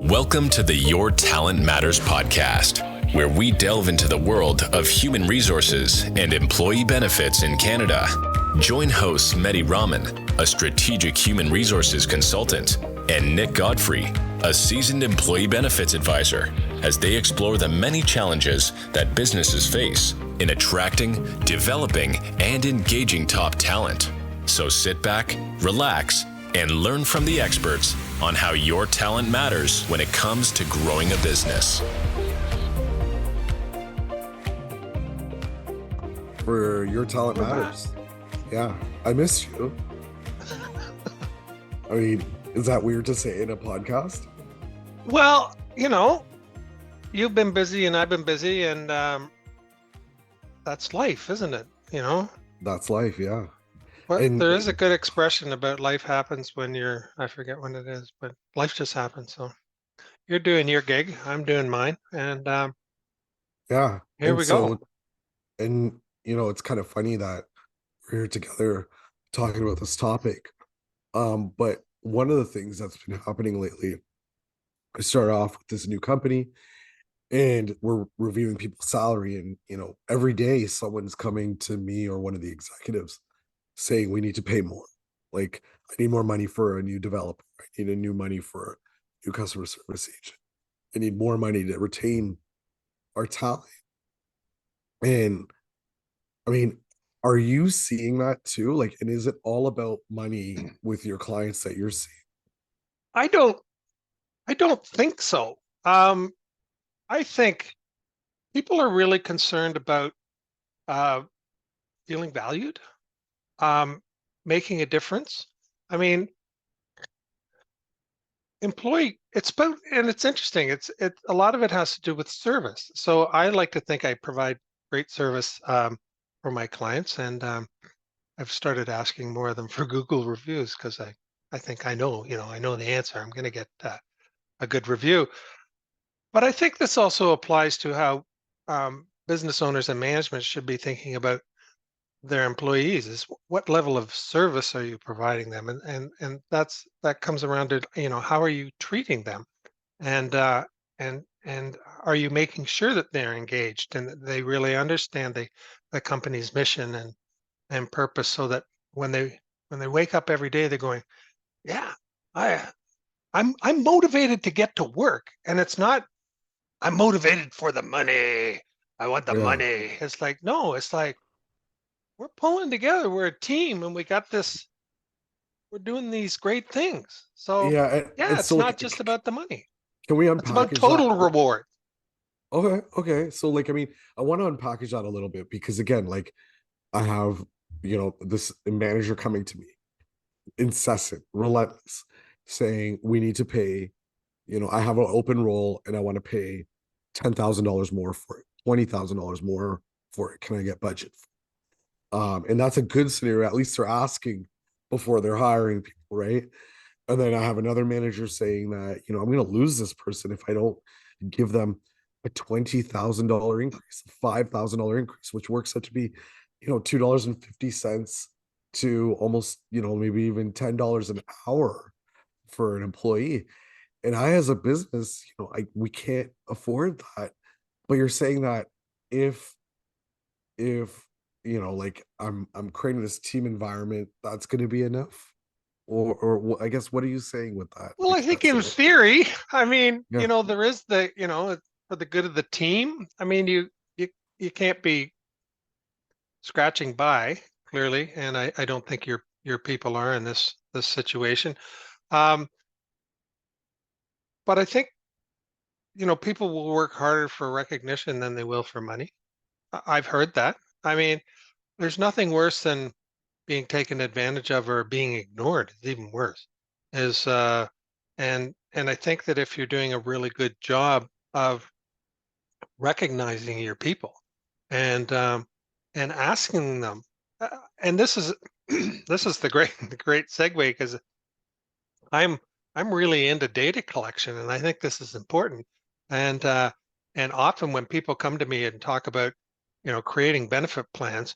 Welcome to the Your Talent Matters podcast, where we delve into the world of human resources and employee benefits in Canada. Join hosts Mehdi Rahman, a strategic human resources consultant, and Nick Godfrey, a seasoned employee benefits advisor, as they explore the many challenges that businesses face in attracting, developing, and engaging top talent. So sit back, relax, and learn from the experts on how your talent matters when it comes to growing a business. For Your Talent Matters. Yeah, I missed you. I mean, is that weird to say in a podcast? Well, you've been busy and I've been busy, and that's life, isn't it? That's life, yeah. But And there is a good expression about life happens when I forget when it is, but life just happens. So you're doing your gig, I'm doing mine, and yeah. here we go. And it's kind of funny that we're here together talking about this topic. But one of the things that's been happening lately, I started off with this new company and we're reviewing people's salary, and every day someone's coming to me or one of the executives saying we need to pay more. Like, I need more money for a new developer. I need a new money for a new customer service agent. I need more money to retain our talent. And I mean, are you seeing that too? Like, and is it all about money with your clients that you're seeing? I don't think so. I think people are really concerned about feeling valued, making a difference. I mean, it's interesting. A lot of it has to do with service. So I like to think I provide great service for my clients, and I've started asking more of them for Google reviews because I think I know the answer. I'm going to get a good review. But I think this also applies to how business owners and management should be thinking about their employees. Is what level of service are you providing them, and that comes around to how are you treating them, and and are you making sure that they're engaged and that they really understand the company's mission and purpose, so that when they wake up every day, they're going, yeah, I'm motivated to get to work, and it's not I'm motivated for the money. I want the Yeah. money. It's like, no, it's like we're pulling together. We're a team, and we're doing these great things. So Yeah. yeah, And it's so, not like, just about the money. can we It's about unpackage that? total reward. Okay. Okay. So, like, I mean, I want to unpackage that a little bit because, again, like, I have, this manager coming to me, incessant, relentless, saying we need to pay. I have an open role and I want to pay $10,000 more for it, $20,000 more for it. Can I get budget? And that's a good scenario. At least they're asking before they're hiring people, right? And then I have another manager saying that, I'm going to lose this person if I don't give them a $20,000 increase, a $5,000 increase, which works out to be, $2.50 to almost, maybe even $10 an hour for an employee. And I, as a business, we can't afford that. But you're saying that if like, I'm creating this team environment, that's going to be enough, I guess, what are you saying with that? Well, Like, I think that's in it. theory, I mean, Yeah. there is for the good of the team. I mean, you can't be scratching by, clearly, and I don't think your people are in this situation. Um, but I think people will work harder for recognition than they will for money. I've heard that. I mean, there's nothing worse than being taken advantage of or being ignored. It's even worse. Is and I think that if you're doing a really good job of recognizing your people and asking them, and this is this is the great segue, because I'm I'm really into data collection, and I think this is important. And and often when people come to me and talk about creating benefit plans,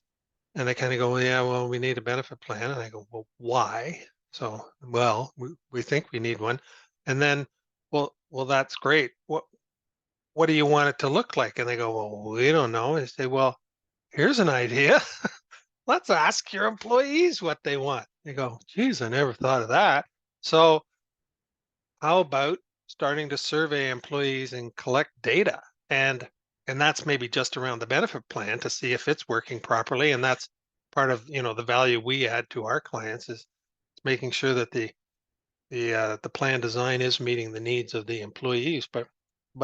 and they kind of go, yeah, well, we need a benefit plan. And I go, well, why? So, well, we think we need one. And then well, that's great. What do you want it to look like? And they go, well, we don't know. And I say, well, here's an idea. Let's ask your employees what they want. They go, geez, I never thought of that. So how about starting to survey employees and collect data? And that's maybe just around the benefit plan to see if it's working properly. And that's part of, the value we add to our clients is making sure that the plan design is meeting the needs of the employees. But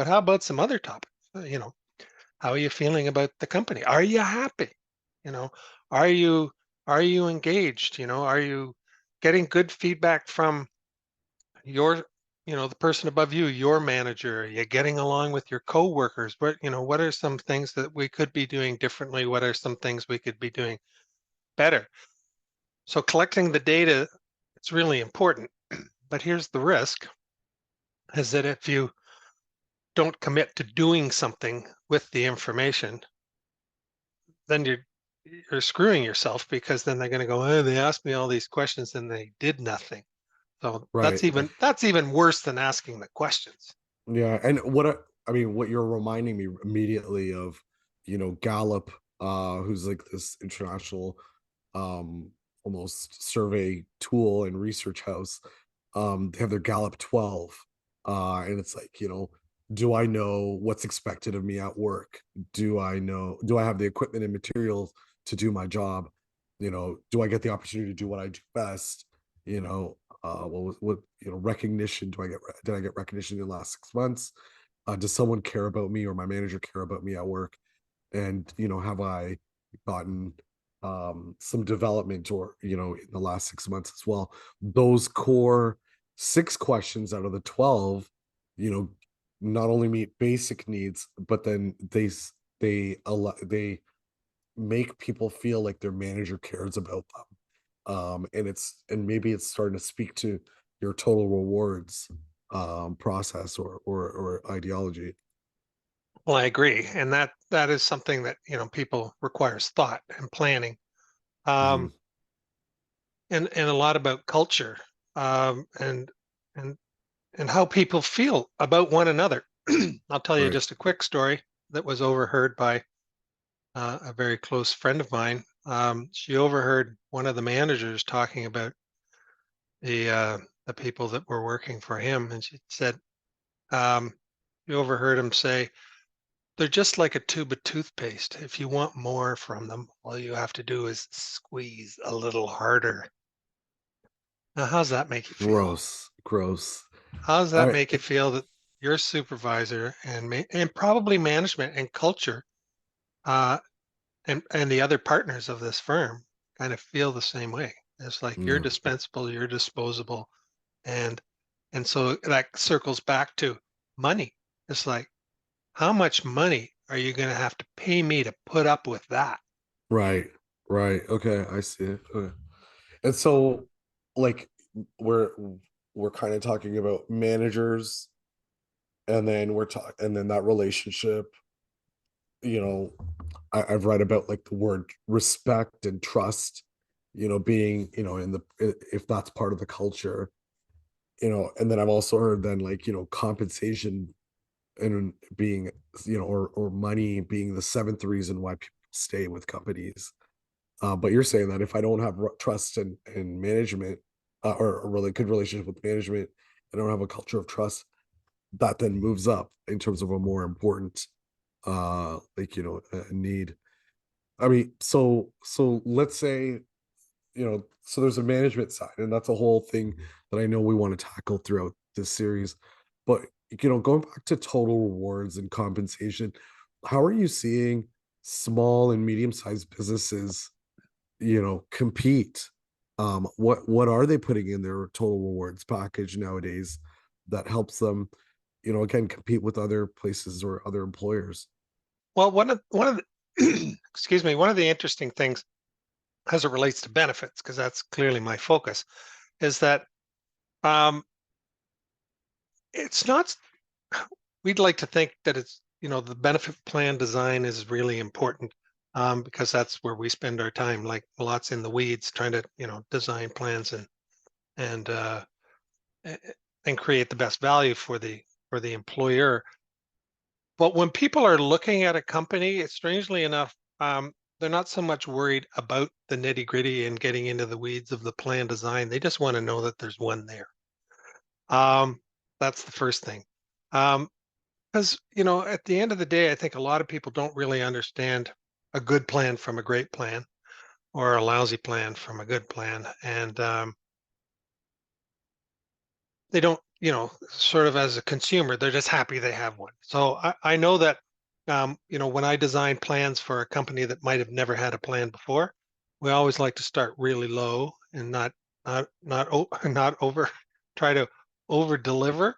how about some other topics? How are you feeling about the company? Are you happy? You know, are you are you engaged? Are you getting good feedback from your, the person above you, your manager? Are you getting along with your coworkers? What are some things that we could be doing differently? What are some things we could be doing better? So collecting the data, it's really important. But here's the risk is that if you don't commit to doing something with the information, then you're screwing yourself because then they're going to go, oh, they asked me all these questions and they did nothing. So Right. that's even worse than asking the questions. Yeah. And I mean, what you're reminding me immediately of, Gallup, who's like this international, almost survey tool and research house. They have their Gallup 12. And it's like, do I know what's expected of me at work? Do I have the equipment and materials to do my job? Do I get the opportunity to do what I do best? Recognition? Did I get recognition in the last 6 months? Does someone care about me or my manager care about me at work? And, have I gotten some development or, in the last 6 months as well? Those core 6 questions out of the 12, you know, not only meet basic needs, but then they make people feel like their manager cares about them. And maybe it's starting to speak to your total rewards process or ideology. Well, I agree. And that is something that, people requires thought and planning. Mhm. Um, and a lot about culture, and and and how people feel about one another. I'll tell you Right. just a quick story that was overheard by a very close friend of mine. She overheard one of the managers talking about the uh, the people that were working for him, and she said, um, you overheard him say, "They're just like a tube of toothpaste. If you want more from them, all you have to do is squeeze a little harder." Now, how's that make you feel? Gross. Gross. How does All that right. make you feel that your supervisor and probably management and culture, uh, and the other partners of this firm kind of feel the same way? It's like you're Yeah. dispensable, you're disposable, and and so that circles back to money. It's like, how much money are you going to have to pay me to put up with that? Right. Right. Okay. I see it. Okay. And so, like, we're we're kind of talking about managers, and then and then that relationship. You know, I've read about like the word respect and trust. Being if that's part of the culture. And then I've also heard then like compensation and being or money being the seventh reason why people stay with companies. But you're saying that if I don't have trust and management, or a really good relationship with management, I don't have a culture of trust, that then moves up in terms of a more important, need. I mean, so let's say, so there's a management side, and that's a whole thing that I know we want to tackle throughout this series. But going back to total rewards and compensation, how are you seeing small and medium-sized businesses compete? What are they putting in their total rewards package nowadays that helps them, again, compete with other places or other employers? Well, one of the excuse me, one of the interesting things as it relates to benefits, because that's clearly my focus, is that um, it's not. We'd like to think that it's the benefit plan design is really important, because that's where we spend our time, like lots in the weeds, trying to design plans and a- create the best value for the employer. But when people are looking at a company, it's strangely enough, they're not so much worried about the nitty gritty and getting into the weeds of the plan design. They just want to know that there's one there. That's the first thing. Because, at the end of the day, I think a lot of people don't really understand a good plan from a great plan, or a lousy plan from a good plan. And they don't, sort of as a consumer, they're just happy they have one. So I know that, when I design plans for a company that might have never had a plan before, we always like to start really low and not over, try to over deliver,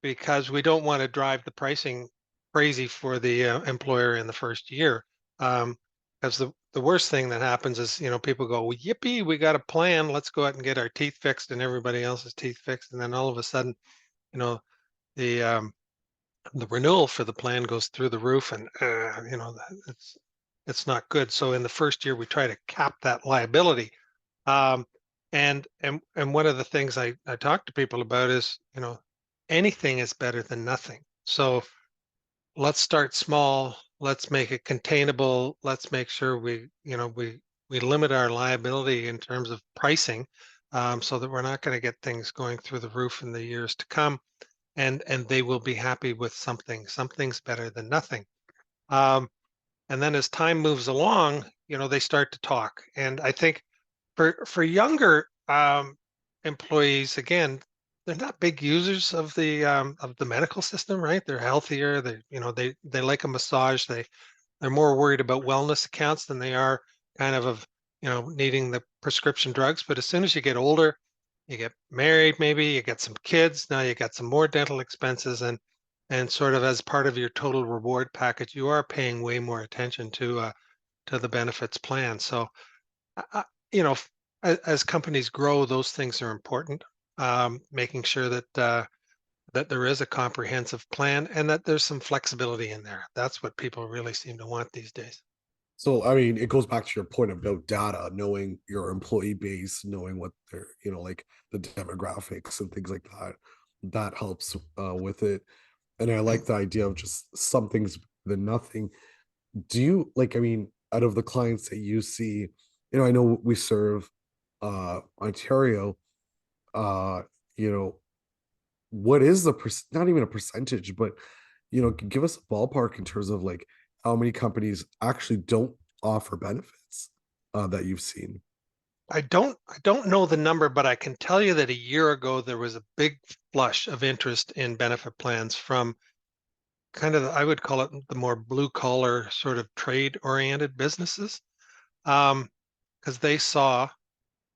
because we don't want to drive the pricing crazy for the employer in the first year. Because the worst thing that happens is, people go, well, yippee, we got a plan. Let's go out and get our teeth fixed and everybody else's teeth fixed. And then all of a sudden, the the renewal for the plan goes through the roof, and it's not good. So in the first year, we try to cap that liability. And one of the things I talk to people about is, anything is better than nothing. So let's start small. Let's make it containable. Let's make sure we limit our liability in terms of pricing, so that we're not going to get things going through the roof in the years to come, and they will be happy with something. Something's better than nothing. And then as time moves along, they start to talk. And I think for younger employees, again, they're not big users of the medical system, right? They're healthier. They like a massage. They're more worried about wellness accounts than they are kind of needing the prescription drugs. But as soon as you get older, you get married, maybe you get some kids. Now you got some more dental expenses, and sort of as part of your total reward package, you are paying way more attention to the benefits plan. So, as companies grow, those things are important. Making sure that there is a comprehensive plan and that there's some flexibility in there. That's what people really seem to want these days. So, I mean, it goes back to your point about data, knowing your employee base, knowing what they're, like the demographics and things like that. That helps with it. And I like the idea of just some things than nothing. Do you like, I mean, out of the clients that you see, I know we serve Ontario, what is the not even a percentage, but give us a ballpark in terms of like how many companies actually don't offer benefits that you've seen. I don't know the number, but I can tell you that a year ago there was a big flush of interest in benefit plans from kind of I would call it the more blue collar sort of trade oriented businesses, because they saw,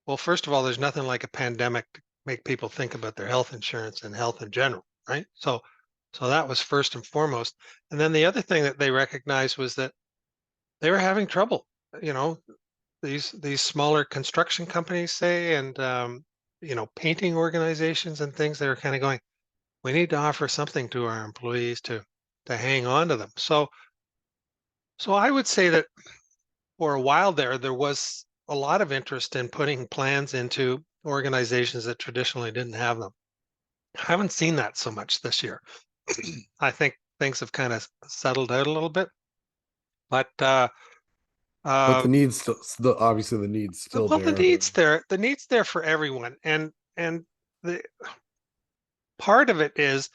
well, first of all, there's nothing like a pandemic to make people think about their health insurance and health in general, right? So that was first and foremost. And then the other thing that they recognized was that they were having trouble. These smaller construction companies, say, and painting organizations and things, they were kind of going, we need to offer something to our employees to hang on to them. So I would say that for a while there was a lot of interest in putting plans into organizations that traditionally didn't have them. I haven't seen that so much this year. I think things have kind of settled out a little bit, but the needs still, obviously the needs still well, there. The needs there for everyone, and the part of it is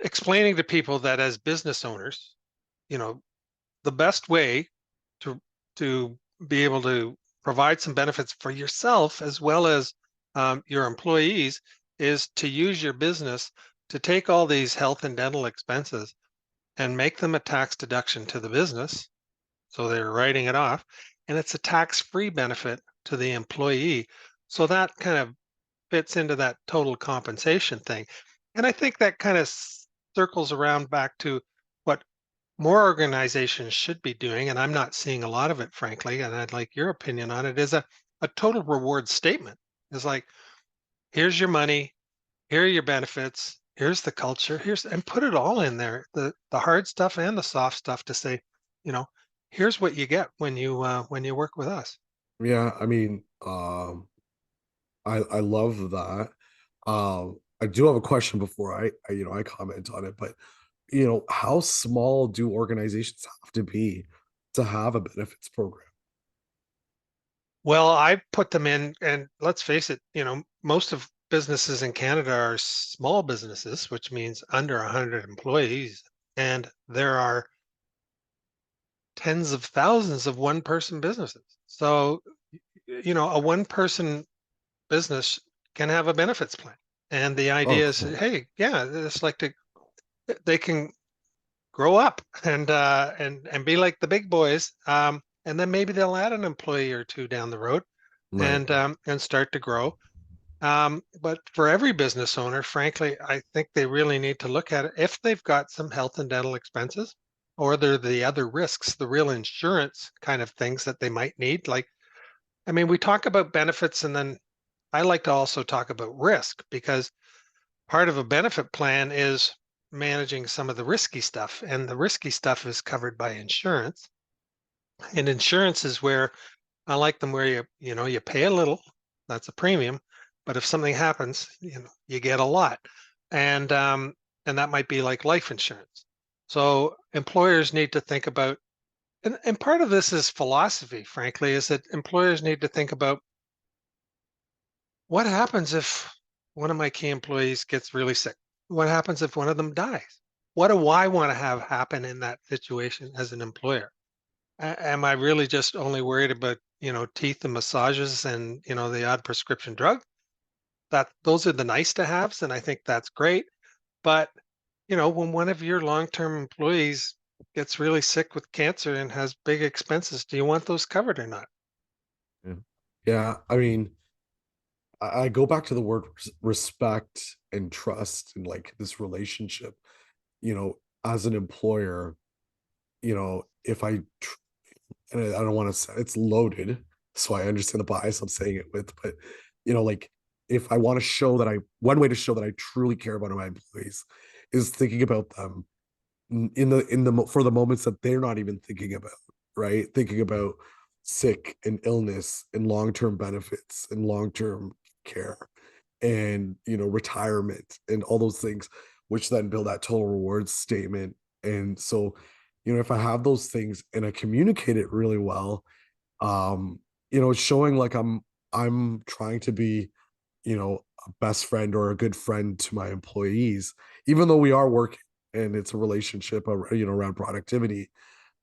explaining to people that as business owners, the best way to be able to provide some benefits for yourself as well as your employees is to use your business to take all these health and dental expenses and make them a tax deduction to the business. So they're writing it off, and it's a tax-free benefit to the employee. So that kind of fits into that total compensation thing. And I think that kind of circles around back to what more organizations should be doing, and I'm not seeing a lot of it, frankly, and I'd like your opinion on it, is a total reward statement. It's like, here's your money, here are your benefits, here's the culture, and put it all in there, the hard stuff and the soft stuff, to say, here's what you get when you work with us. Yeah, I mean, I love that. I do have a question before I comment on it, but how small do organizations have to be to have a benefits program? Well, I put them in, and let's face it, most of businesses in Canada are small businesses, which means under 100 employees, and there are tens of thousands of one-person businesses. So, a one-person business can have a benefits plan. And the Oh, idea is, cool. hey, yeah, they can grow up and be like the big boys. And then maybe they'll add an employee or two down the road Right. and start to grow. But for every business owner, frankly, I think they really need to look at it if they've got some health and dental expenses, or they're the other risks, the real insurance kind of things that they might need. Like, I mean, we talk about benefits, and then I like to also talk about risk, because part of a benefit plan is managing some of the risky stuff, and the risky stuff is covered by insurance. And insurance is where I like them, where you pay a little, that's a premium, but if something happens, you get a lot. And that might be like life insurance. So employers need to think about, and part of this is philosophy, frankly, is that employers need to think about what happens if one of my key employees gets really sick? What happens if one of them dies? What do I want to have happen in that situation as an employer? Am I really just only worried about, teeth and massages and, the odd prescription drug? That those are the nice to haves, and I think that's great. But, when one of your long-term employees gets really sick with cancer and has big expenses, do you want those covered or not? Yeah. Yeah, I mean, I go back to the word respect and trust and like this relationship, as an employer, if and I don't want to say it's loaded, so I understand the bias I'm saying it with, but like if I want to show that one way to show that I truly care about my employees is thinking about them for the moments that they're not even thinking about, right? Thinking about sick and illness and long-term benefits and long-term care and retirement and all those things, which then build that total rewards statement. And so if I have those things and I communicate it really well, it's showing like I'm trying to be a best friend or a good friend to my employees, even though we are working and it's a relationship around productivity.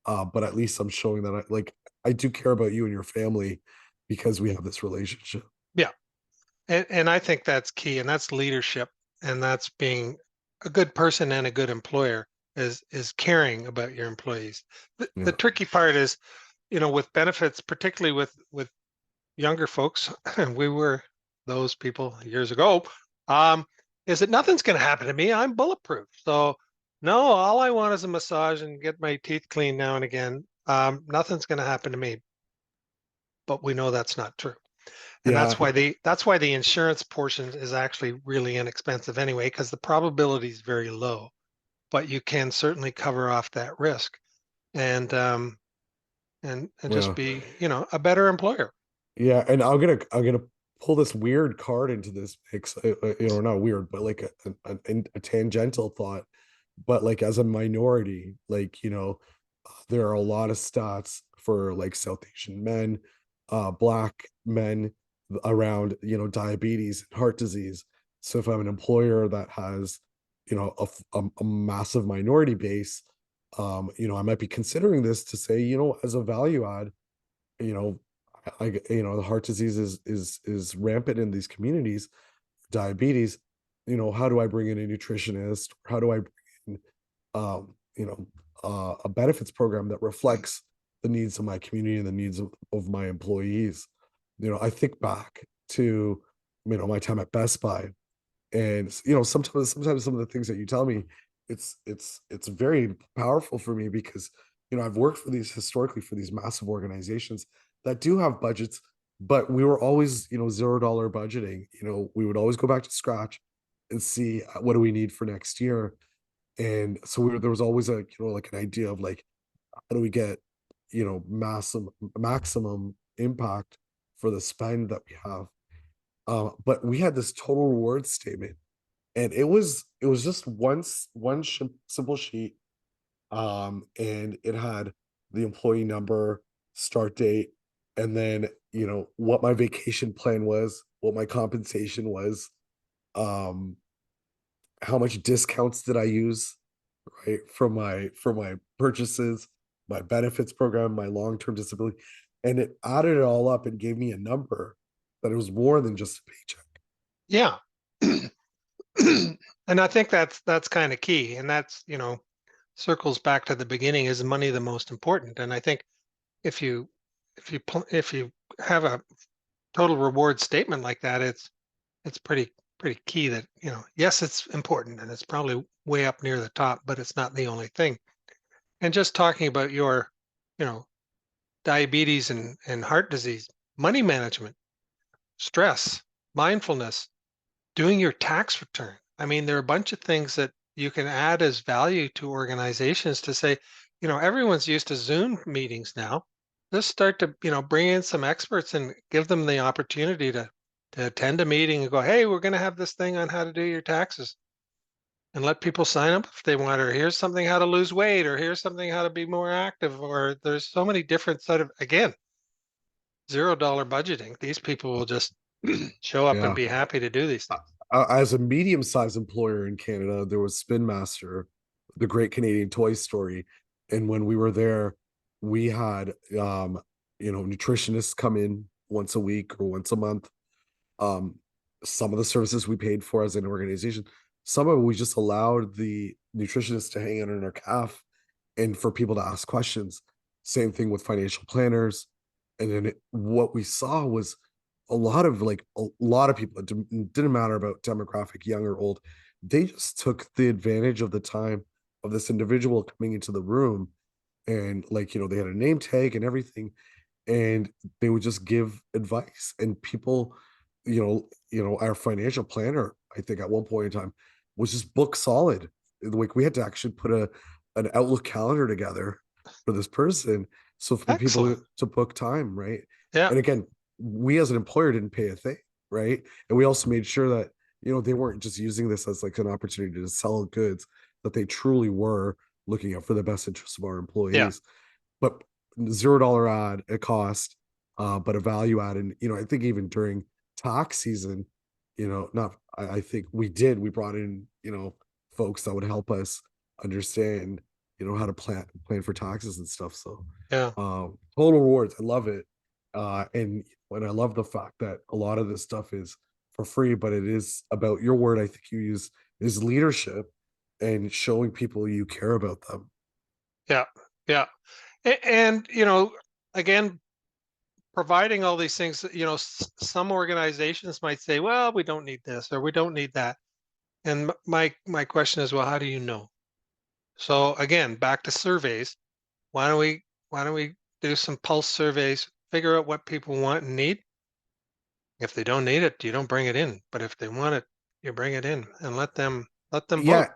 But at least I'm showing that I do care about you and your family because we have this relationship. Yeah. And I think that's key, and that's leadership, and that's being a good person and a good employer, is caring about your employees. The Yeah. tricky part is, with benefits, particularly with younger folks, and we were those people years ago, um, is that nothing's going to happen to me. I'm bulletproof. So no, all I want is a massage and get my teeth cleaned now and again. Nothing's going to happen to me. But we know that's not true. And Yeah. that's why the insurance portion is actually really inexpensive anyway, because the probability is very low. But you can certainly cover off that risk, and just Yeah. be, a better employer. Yeah. And I'm gonna pull this weird card into this mix, not weird, but like a tangential thought, but like as a minority, like there are a lot of stats for like South Asian men, black men around diabetes and heart disease. So if I'm an employer that has a massive minority base, I might be considering this to say, as a value add, you know the heart disease is rampant in these communities, diabetes. How do I bring in a nutritionist? How do I bring in a benefits program that reflects the needs of my community and the needs of my employees? I think back to my time at Best Buy, and sometimes some of the things that you tell me, it's very powerful for me because I've worked for these historically for these massive organizations that do have budgets, but we were always $0 budgeting. We would always go back to scratch and see what do we need for next year. And so there was always like an idea of like, how do we get massive maximum impact for the spend that we have. But we had this total reward statement, and it was just one simple sheet, and it had the employee number, start date, and then what my vacation plan was, what my compensation was, um, how much discounts did I use, right, for my purchases, my benefits program, my long-term disability, and it added it all up and gave me a number that it was more than just a paycheck. Yeah. And I think that's kind of key. And that's, circles back to the beginning, is money the most important? And I think if you if you have a total reward statement like that, it's pretty key that, yes, it's important and it's probably way up near the top, but it's not the only thing. And just talking about your, you know, diabetes and heart disease, money management, stress, mindfulness, doing your tax return. I mean, there are a bunch of things that you can add as value to organizations to say, everyone's used to Zoom meetings now. Let's start to, bring in some experts and give them the opportunity to attend a meeting and go, hey, we're going to have this thing on how to do your taxes, and let people sign up if they want, or here's something how to lose weight, or here's something how to be more active, or there's so many different set of, again, $0 budgeting. These people will just show up and Yeah. be happy to do these things. As a medium-sized employer in Canada, there was Spin Master, the Great Canadian Toy Story, and when we were there, we had nutritionists come in once a week or once a month. Um, some of the services we paid for as an organization, some of it we just allowed the nutritionist to hang out in our calf and for people to ask questions. Same thing with financial planners. And then what we saw was a lot of people, it didn't matter about demographic, young or old, they just took the advantage of the time of this individual coming into the room, and they had a name tag and everything, and they would just give advice. And people, our financial planner, I think at one point in time, was just book solid. Like, we had to actually put an Outlook calendar together for this person, so for people Excellent. to book time, right? Yeah. And again, we as an employer didn't pay a thing, right? And we also made sure that they weren't just using this as like an opportunity to sell goods, that they truly were looking out for the best interests of our Yeah. employees. But $0 ad at cost, but a value add. And I think even during tax season, not I think we brought in folks that would help us understand how to plan for taxes and stuff. So Yeah. total rewards, I love it. And I love the fact that a lot of this stuff is for free, but it is about your word, I think you use, is leadership, and showing people you care about them. Yeah. Yeah. And, again, providing all these things, some organizations might say, well, we don't need this or we don't need that. And my question is, well, how do you know? So again, back to surveys. Why don't we do some pulse surveys, figure out what people want and need? If they don't need it, you don't bring it in. But if they want it, you bring it in and let them vote. Yeah,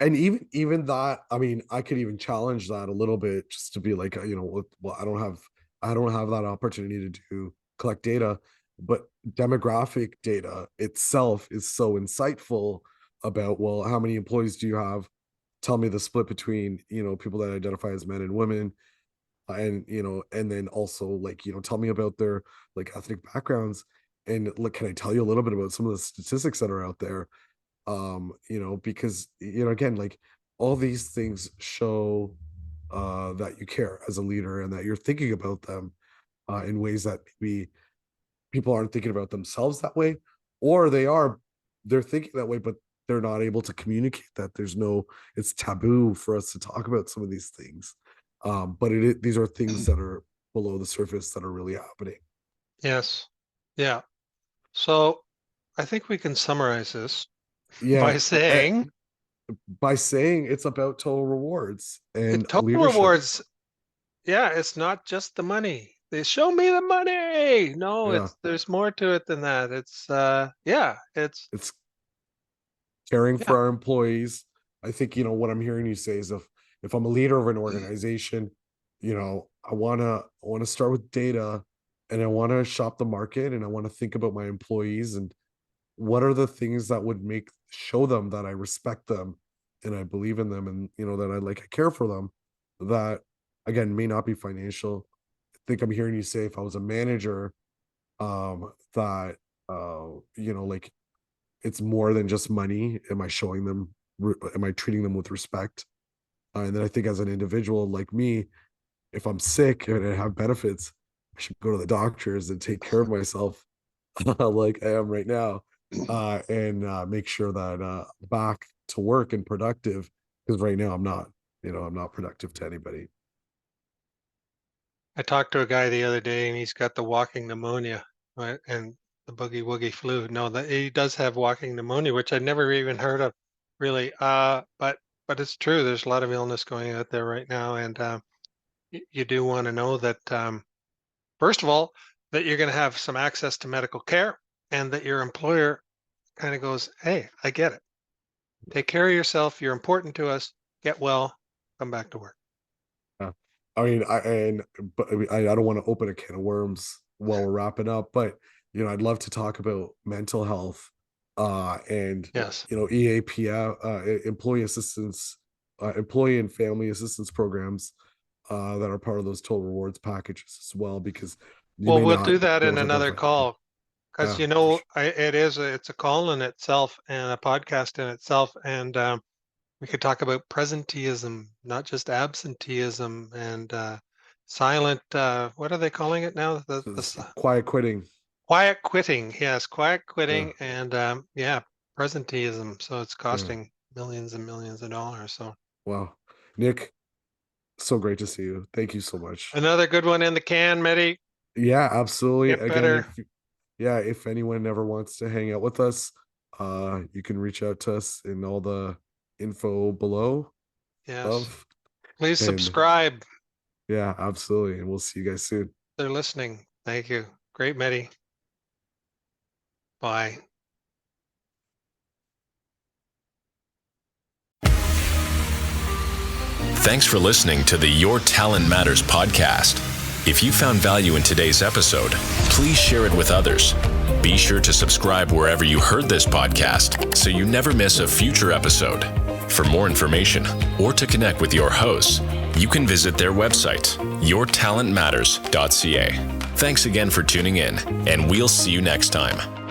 and even that, I mean, I could even challenge that a little bit, just to be like, well, I don't have that opportunity to collect data, but demographic data itself is so insightful about, well, how many employees do you have? Tell me the split between, people that identify as men and women, and then also, like, tell me about their like ethnic backgrounds, and like, can I tell you a little bit about some of the statistics that are out there? Because again, like, all these things show that you care as a leader, and that you're thinking about them in ways that maybe people aren't thinking about themselves that way, or they're thinking that way, but they're not able to communicate that. It's taboo for us to talk about some of these things. But these are things that are below the surface that are really happening. Yes. Yeah. So I think we can summarize this Yeah. by saying By saying it's about total rewards and total leadership. rewards. Yeah, it's not just the money. They show me the money. No, Yeah. there's more to it than that. It's It's caring yeah. for our employees. I think, what I'm hearing you say is, if I'm a leader of an organization, I wanna start with data, and I want to shop the market, and I want to think about my employees and what are the things that would show them that I respect them and I believe in them, and that I care for them, that again may not be financial. I think I'm hearing you say if I was a manager, that like it's more than just money. Am I showing them, am I treating them with respect? And then I think as an individual like me, if I'm sick and I have benefits, I should go to the doctors and take care of myself like I am right now, and make sure that back to work and productive, because right now I'm not productive to anybody. I talked to a guy the other day and he's got the walking pneumonia, right? And the boogie woogie flu. No, that he does have walking pneumonia, which I'd never even heard of really. But it's true. There's a lot of illness going out there right now. And you do want to know that, first of all, that you're going to have some access to medical care, and that your employer kind of goes, hey, I get it. Take care of yourself. You're important to us. Get well. Come back to work. I mean, I don't want to open a can of worms while we're wrapping up, but I'd love to talk about mental health, and Yes. EAP, employee and family assistance programs, that are part of those total rewards packages as well, because Well, we'll do that in another call, because sure. it's a call in itself and a podcast in itself, and we could talk about presenteeism, not just absenteeism, and silent. What are they calling it now? Quiet quitting. Quiet quitting. Yes, quiet Yeah. quitting, and presenteeism. So it's costing millions and millions of dollars. So Wow, Nick, so great to see you. Thank you so much. another good one in the can, Mehdi. Yeah, absolutely. Get better. If anyone ever wants to hang out with us, you can reach out to us in all the info below. Yes. Please subscribe. Yeah, absolutely. And we'll see you guys soon. They're listening. Thank you. Great, Mehdi. Bye. Thanks for listening to the Your Talent Matters podcast. If you found value in today's episode, please share it with others. Be sure to subscribe wherever you heard this podcast so you never miss a future episode. For more information or to connect with your hosts, you can visit their website, yourtalentmatters.ca. Thanks again for tuning in, and we'll see you next time.